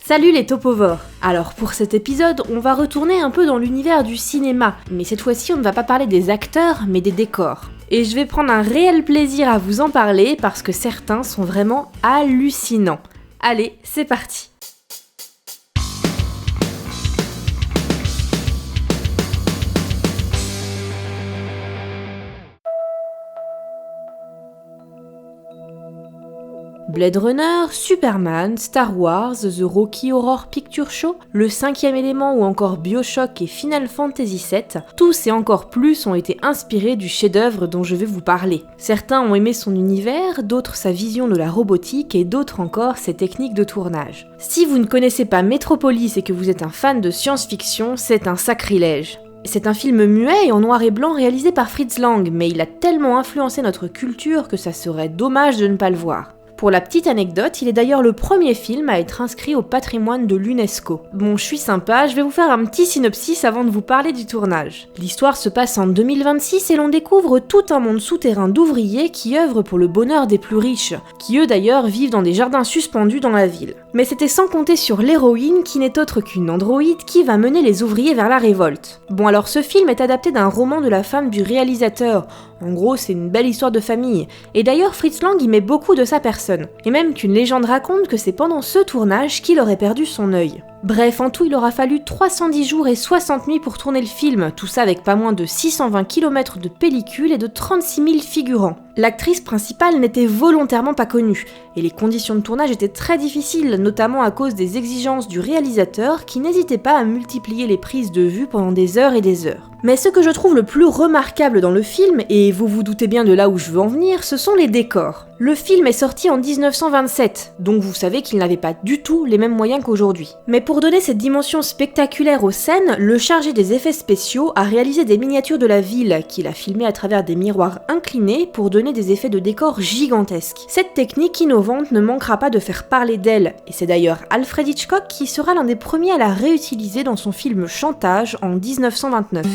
Salut les topovores! Alors pour cet épisode, on va retourner un peu dans l'univers du cinéma, mais cette fois-ci on ne va pas parler des acteurs, mais des décors. Et je vais prendre un réel plaisir à vous en parler parce que certains sont vraiment hallucinants. Allez, c'est parti! Blade Runner, Superman, Star Wars, The Rocky Horror Picture Show, Le 5e élément ou encore BioShock et Final Fantasy VII, tous et encore plus ont été inspirés du chef-d'œuvre dont je vais vous parler. Certains ont aimé son univers, d'autres sa vision de la robotique et d'autres encore ses techniques de tournage. Si vous ne connaissez pas Metropolis et que vous êtes un fan de science-fiction, c'est un sacrilège. C'est un film muet et en noir et blanc réalisé par Fritz Lang, mais il a tellement influencé notre culture que ça serait dommage de ne pas le voir. Pour la petite anecdote, il est d'ailleurs le premier film à être inscrit au patrimoine de l'UNESCO. Bon, je suis sympa, je vais vous faire un petit synopsis avant de vous parler du tournage. L'histoire se passe en 2026 et l'on découvre tout un monde souterrain d'ouvriers qui œuvrent pour le bonheur des plus riches, qui eux d'ailleurs vivent dans des jardins suspendus dans la ville. Mais c'était sans compter sur l'héroïne qui n'est autre qu'une androïde qui va mener les ouvriers vers la révolte. Bon alors ce film est adapté d'un roman de la femme du réalisateur. En gros, c'est une belle histoire de famille. Et d'ailleurs, Fritz Lang y met beaucoup de sa personne. Et même qu'une légende raconte que c'est pendant ce tournage qu'il aurait perdu son œil. Bref, en tout, il aura fallu 310 jours et 60 nuits pour tourner le film, tout ça avec pas moins de 620 km de pellicule et de 36 000 figurants. L'actrice principale n'était volontairement pas connue, et les conditions de tournage étaient très difficiles, notamment à cause des exigences du réalisateur qui n'hésitait pas à multiplier les prises de vue pendant des heures et des heures. Mais ce que je trouve le plus remarquable dans le film, et vous vous doutez bien de là où je veux en venir, ce sont les décors. Le film est sorti en 1927, donc vous savez qu'il n'avait pas du tout les mêmes moyens qu'aujourd'hui. Mais pour donner cette dimension spectaculaire aux scènes, le chargé des effets spéciaux a réalisé des miniatures de la ville, qu'il a filmées à travers des miroirs inclinés pour donner des effets de décor gigantesques. Cette technique innovante ne manquera pas de faire parler d'elle, et c'est d'ailleurs Alfred Hitchcock qui sera l'un des premiers à la réutiliser dans son film Chantage en 1929.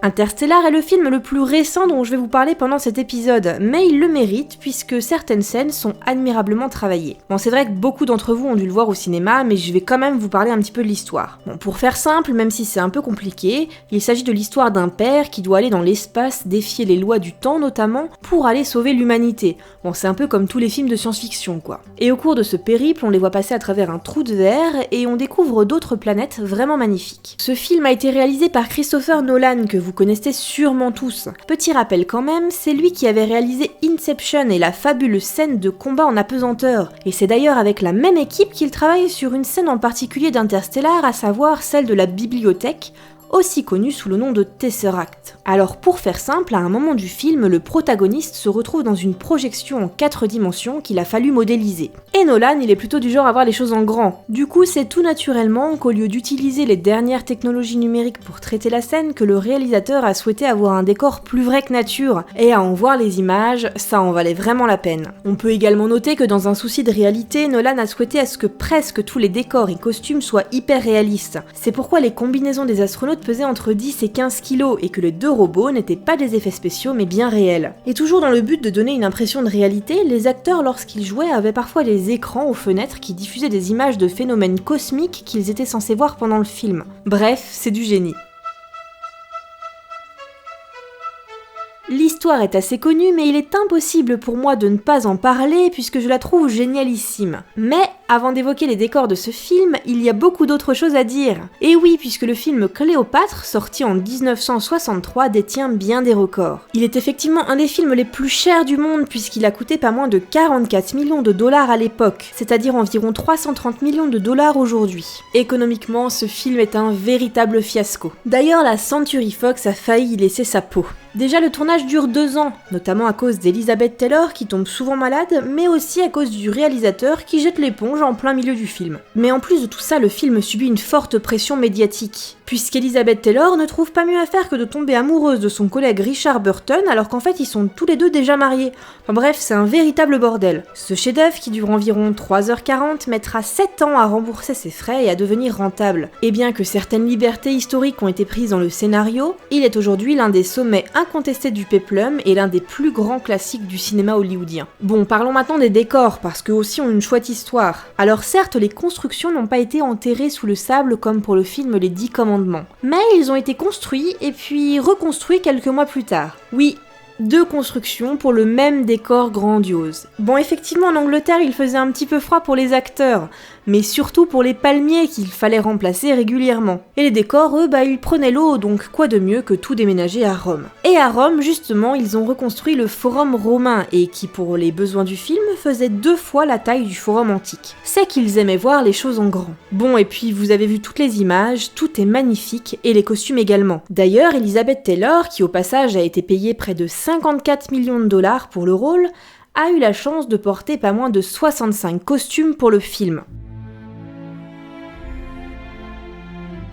Interstellar est le film le plus récent dont je vais vous parler pendant cet épisode, mais il le mérite puisque certaines scènes sont admirablement travaillées. Bon, c'est vrai que beaucoup d'entre vous ont dû le voir au cinéma, mais je vais quand même vous parler un petit peu de l'histoire. Bon, pour faire simple, même si c'est un peu compliqué, il s'agit de l'histoire d'un père qui doit aller dans l'espace, défier les lois du temps notamment, pour aller sauver l'humanité. Bon, c'est un peu comme tous les films de science-fiction, quoi. Et au cours de ce périple, on les voit passer à travers un trou de verre et on découvre d'autres planètes vraiment magnifiques. Ce film a été réalisé par Christopher Nolan, que vous connaissez sûrement tous. Petit rappel quand même, c'est lui qui avait réalisé Inception et la fabuleuse scène de combat en apesanteur. Et c'est d'ailleurs avec la même équipe qu'il travaille sur une scène en particulier d'Interstellar, à savoir celle de la bibliothèque, aussi connu sous le nom de Tesseract. Alors pour faire simple, à un moment du film, le protagoniste se retrouve dans une projection en 4 dimensions qu'il a fallu modéliser. Et Nolan, il est plutôt du genre à voir les choses en grand. Du coup, c'est tout naturellement qu'au lieu d'utiliser les dernières technologies numériques pour traiter la scène, que le réalisateur a souhaité avoir un décor plus vrai que nature. Et à en voir les images, ça en valait vraiment la peine. On peut également noter que dans un souci de réalité, Nolan a souhaité à ce que presque tous les décors et costumes soient hyper réalistes. C'est pourquoi les combinaisons des astronautes pesaient entre 10 et 15 kilos et que les 2 robots n'étaient pas des effets spéciaux mais bien réels. Et toujours dans le but de donner une impression de réalité, les acteurs lorsqu'ils jouaient avaient parfois des écrans aux fenêtres qui diffusaient des images de phénomènes cosmiques qu'ils étaient censés voir pendant le film. Bref, c'est du génie. L'histoire est assez connue, mais il est impossible pour moi de ne pas en parler puisque je la trouve génialissime. Mais avant d'évoquer les décors de ce film, il y a beaucoup d'autres choses à dire. Et oui, puisque le film Cléopâtre, sorti en 1963, détient bien des records. Il est effectivement un des films les plus chers du monde puisqu'il a coûté pas moins de 44 millions de dollars à l'époque, c'est-à-dire environ 330 millions de dollars aujourd'hui. Économiquement, ce film est un véritable fiasco. D'ailleurs, la Century Fox a failli y laisser sa peau. Déjà, le tournage dure 2 ans, notamment à cause d'Elizabeth Taylor qui tombe souvent malade, mais aussi à cause du réalisateur qui jette l'éponge en plein milieu du film. Mais en plus de tout ça, le film subit une forte pression médiatique. puisqu'Elizabeth Taylor ne trouve pas mieux à faire que de tomber amoureuse de son collègue Richard Burton alors qu'en fait ils sont tous les deux déjà mariés. Enfin bref, c'est un véritable bordel. Ce chef-d'œuvre qui dure environ 3h40 mettra 7 ans à rembourser ses frais et à devenir rentable. Et bien que certaines libertés historiques ont été prises dans le scénario, il est aujourd'hui l'un des sommets incontestés du péplum et l'un des plus grands classiques du cinéma hollywoodien. Bon, parlons maintenant des décors, parce qu'eux aussi ont une chouette histoire. Alors certes, les constructions n'ont pas été enterrées sous le sable comme pour le film Les 10 Commandements, mais ils ont été construits et puis reconstruits quelques mois plus tard. Oui, 2 constructions pour le même décor grandiose. Bon, effectivement, en Angleterre, il faisait un petit peu froid pour les acteurs, mais surtout pour les palmiers qu'il fallait remplacer régulièrement. Et les décors, eux, ils prenaient l'eau, donc quoi de mieux que tout déménager à Rome. Et à Rome, justement, ils ont reconstruit le Forum romain, et qui, pour les besoins du film, faisait 2 fois la taille du Forum antique. C'est qu'ils aimaient voir les choses en grand. Bon, et puis vous avez vu toutes les images, tout est magnifique, et les costumes également. D'ailleurs, Elizabeth Taylor, qui au passage a été payée près de 54 millions de dollars pour le rôle, a eu la chance de porter pas moins de 65 costumes pour le film.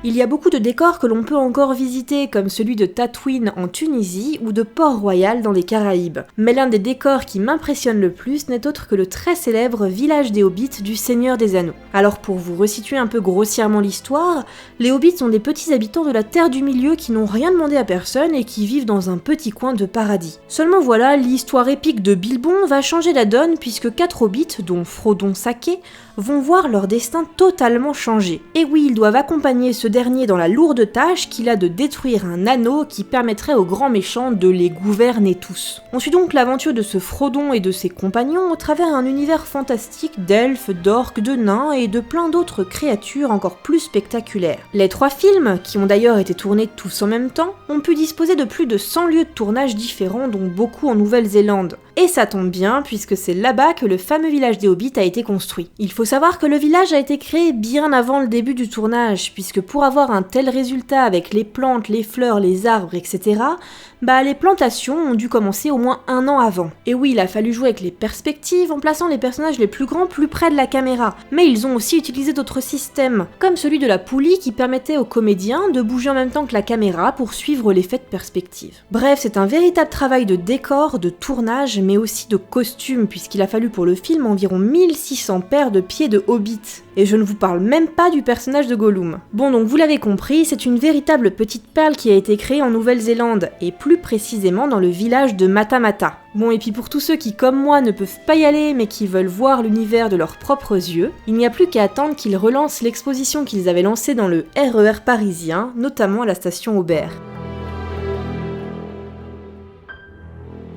Il y a beaucoup de décors que l'on peut encore visiter, comme celui de Tatooine en Tunisie ou de Port-Royal dans les Caraïbes. Mais l'un des décors qui m'impressionne le plus n'est autre que le très célèbre village des Hobbits du Seigneur des Anneaux. Alors pour vous resituer un peu grossièrement l'histoire, les Hobbits sont des petits habitants de la Terre du Milieu qui n'ont rien demandé à personne et qui vivent dans un petit coin de paradis. Seulement voilà, l'histoire épique de Bilbon va changer la donne puisque 4 Hobbits, dont Frodon Sake, vont voir leur destin totalement changer. Et oui, ils doivent accompagner ce dernier dans la lourde tâche qu'il a de détruire un anneau qui permettrait aux grands méchants de les gouverner tous. On suit donc l'aventure de ce Frodon et de ses compagnons au travers un univers fantastique d'elfes, d'orques, de nains et de plein d'autres créatures encore plus spectaculaires. Les 3 films, qui ont d'ailleurs été tournés tous en même temps, ont pu disposer de plus de 100 lieux de tournage différents, dont beaucoup en Nouvelle-Zélande. Et ça tombe bien, puisque c'est là-bas que le fameux village des Hobbits a été construit. Il faut savoir que le village a été créé bien avant le début du tournage, puisque pour avoir un tel résultat avec les plantes, les fleurs, les arbres, etc., les plantations ont dû commencer au moins 1 an avant. Et oui, il a fallu jouer avec les perspectives en plaçant les personnages les plus grands plus près de la caméra. Mais ils ont aussi utilisé d'autres systèmes, comme celui de la poulie qui permettait aux comédiens de bouger en même temps que la caméra pour suivre l'effet de perspective. Bref, c'est un véritable travail de décor, de tournage, mais aussi de costume, puisqu'il a fallu pour le film environ 1600 paires de pieds de hobbits. Et je ne vous parle même pas du personnage de Gollum. Bon, donc vous l'avez compris, c'est une véritable petite perle qui a été créée en Nouvelle-Zélande, et plus précisément dans le village de Matamata. Bon, et puis pour tous ceux qui, comme moi, ne peuvent pas y aller mais qui veulent voir l'univers de leurs propres yeux, il n'y a plus qu'à attendre qu'ils relancent l'exposition qu'ils avaient lancée dans le RER parisien, notamment à la station Aubert.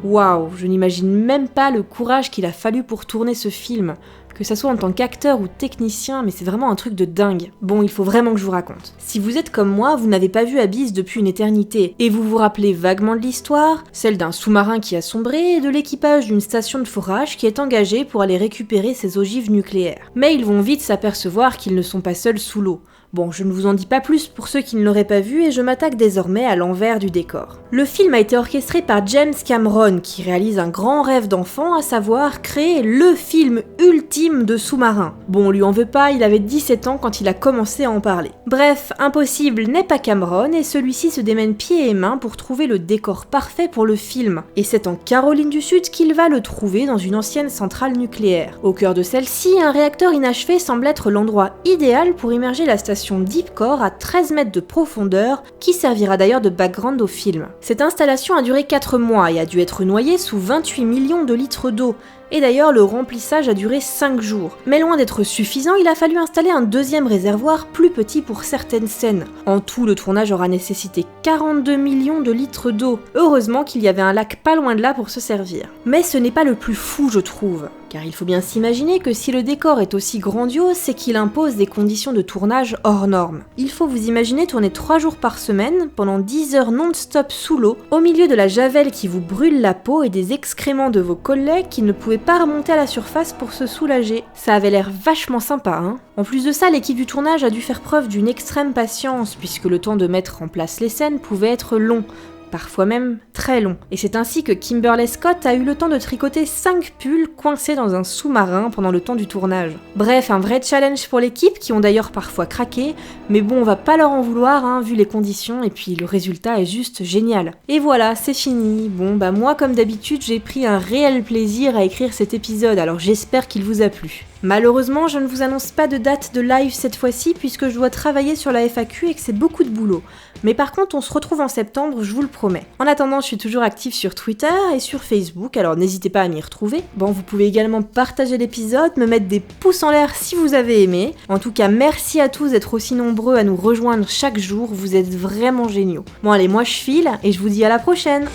Waouh, je n'imagine même pas le courage qu'il a fallu pour tourner ce film, que ça soit en tant qu'acteur ou technicien, mais c'est vraiment un truc de dingue. Bon, il faut vraiment que je vous raconte. Si vous êtes comme moi, vous n'avez pas vu Abyss depuis une éternité, et vous vous rappelez vaguement de l'histoire, celle d'un sous-marin qui a sombré et de l'équipage d'une station de forage qui est engagé pour aller récupérer ses ogives nucléaires. Mais ils vont vite s'apercevoir qu'ils ne sont pas seuls sous l'eau. Bon, je ne vous en dis pas plus pour ceux qui ne l'auraient pas vu et je m'attaque désormais à l'envers du décor. Le film a été orchestré par James Cameron qui réalise un grand rêve d'enfant, à savoir créer le film ultime de sous-marin. Bon, on lui en veut pas, il avait 17 ans quand il a commencé à en parler. Bref, impossible n'est pas Cameron et celui-ci se démène pieds et mains pour trouver le décor parfait pour le film. Et c'est en Caroline du Sud qu'il va le trouver dans une ancienne centrale nucléaire. Au cœur de celle-ci, un réacteur inachevé semble être l'endroit idéal pour immerger la station Deep Core à 13 mètres de profondeur, qui servira d'ailleurs de background au film. Cette installation a duré 4 mois et a dû être noyée sous 28 millions de litres d'eau, et d'ailleurs le remplissage a duré 5 jours. Mais loin d'être suffisant, il a fallu installer un deuxième réservoir plus petit pour certaines scènes. En tout, le tournage aura nécessité 42 millions de litres d'eau. Heureusement qu'il y avait un lac pas loin de là pour se servir. Mais ce n'est pas le plus fou, je trouve. Car il faut bien s'imaginer que si le décor est aussi grandiose, c'est qu'il impose des conditions de tournage hors normes. Il faut vous imaginer tourner 3 jours par semaine, pendant 10 heures non-stop sous l'eau, au milieu de la javel qui vous brûle la peau et des excréments de vos collègues qui ne pouvaient pas remonter à la surface pour se soulager. Ça avait l'air vachement sympa, hein. En plus de ça, l'équipe du tournage a dû faire preuve d'une extrême patience, puisque le temps de mettre en place les scènes pouvait être long. parfois même très long. Et c'est ainsi que Kimberly Scott a eu le temps de tricoter 5 pulls coincés dans un sous-marin pendant le temps du tournage. Bref, un vrai challenge pour l'équipe qui ont d'ailleurs parfois craqué, mais bon, on va pas leur en vouloir hein, vu les conditions et puis le résultat est juste génial. Et voilà, c'est fini. Bon, bah moi comme d'habitude, j'ai pris un réel plaisir à écrire cet épisode, alors j'espère qu'il vous a plu. Malheureusement, je ne vous annonce pas de date de live cette fois-ci puisque je dois travailler sur la FAQ et que c'est beaucoup de boulot. Mais par contre, on se retrouve en septembre, je vous le promets. En attendant, je suis toujours active sur Twitter et sur Facebook, alors n'hésitez pas à m'y retrouver. Bon, vous pouvez également partager l'épisode, me mettre des pouces en l'air si vous avez aimé. En tout cas, merci à tous d'être aussi nombreux à nous rejoindre chaque jour, vous êtes vraiment géniaux. Bon allez, moi je file et je vous dis à la prochaine.